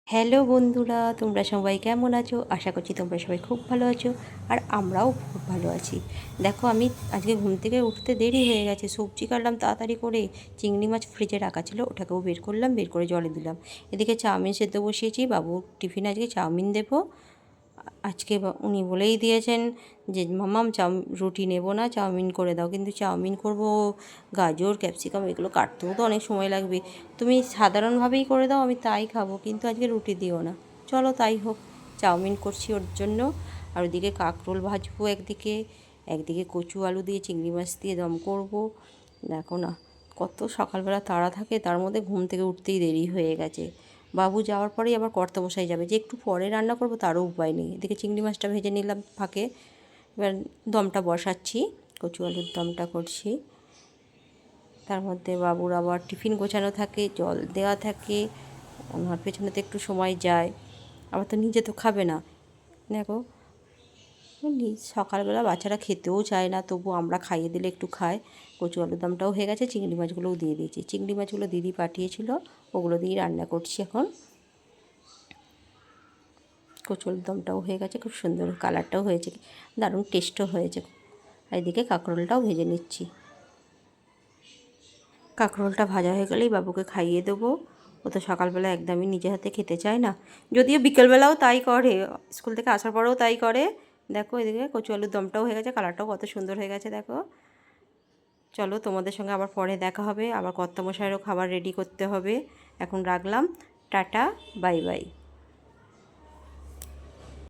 Hello বন্ধুরা, তোমরা সবাই কেমন আছো? আশা করছি তোমরা সবাই খুব ভালো আছো, আর আমরাও খুব ভালো আছি। দেখো, আমি আজকে ঘুম থেকে উঠতে দেরি হয়ে গেছে, সবজি কাটলাম তাড়াতাড়ি করে। চিংড়ি মাছ ফ্রিজে রাখা ছিল, ওটাকেও বের করলাম, বের করে জলে দিলাম। এদিকে চাউমিন সেদ্ধ বসিয়েছি, বাবুর টিফিনে আজকে চাউমিন দেবো। আজকে উনি বলেই দিয়েছেন যে মাম্মাম রুটি নেবো না, চাউমিন করে দাও। কিন্তু চাউমিন করব, গাজর ক্যাপসিকাম এগুলো কাটতেও তো অনেক সময় লাগবে। তুমি সাধারণভাবেই করে দাও, আমি তাই খাবো, কিন্তু আজকে রুটি দিও না। চলো তাই হোক, চাউমিন করছি ওর জন্য। আর ওদিকে কাঁকরোল ভাজবো একদিকে, একদিকে কচু আলু দিয়ে চিংড়ি মাছ দিয়ে দম করব। দেখো না, কত সকালবেলা তাড়া থাকে, তার মধ্যে ঘুম থেকে উঠতেই দেরি হয়ে গেছে। বাবু যাওয়ার পরেই আবার কর্তামশাই যাবে, যে একটু পরে রান্না করব তারও উপায় নেই। এদিকে চিংড়ি মাছটা ভেজে নিলাম ফাঁকে, এবার দমটা বসাচ্ছি, কচু আলুর দমটা করছি। তার মধ্যে বাবুর আবার টিফিন গোছানো থাকে, জল দেওয়া থাকে, ওনার পেছনে তো একটু সময় যায়। আবার তো নিজে তো খাবে না। দেখো, সকালবেলা বাচ্চারা খেতেও চায় না, তবু আমরা খাইয়ে দিলে একটু খায়। কচু আলুর দমটাও হয়ে গেছে, চিংড়ি মাছগুলোও দিয়ে দিয়েছি। চিংড়ি মাছগুলো দিদি পাঠিয়েছিল, ওগুলো দিয়েই রান্না করছি এখন। কচুর দমটাও হয়ে গেছে, খুব সুন্দর কালারটাও হয়েছে, দারুণ টেস্টও হয়েছে। আর এদিকে কাঁকরোলটাও ভেজে নিচ্ছি। কাঁকরোলটা ভাজা হয়ে গেলেই বাবুকে খাইয়ে দেবো। ও তো সকালবেলা একদমই নিজে হাতে খেতে চায় না, যদিও বিকেলবেলাও তাই করে, স্কুল থেকে আসার পরেও তাই করে। দেখো, এদিকে কচু আলুর দমটাও হয়ে গেছে, কালারটাও কত সুন্দর হয়ে গেছে দেখো। চলো, তোমাদের সঙ্গে আবার পরে দেখা হবে, আবার কর্তামশাইয়েরও খাবার রেডি করতে হবে। এখন রাখলাম, টাটা, বাই বাই।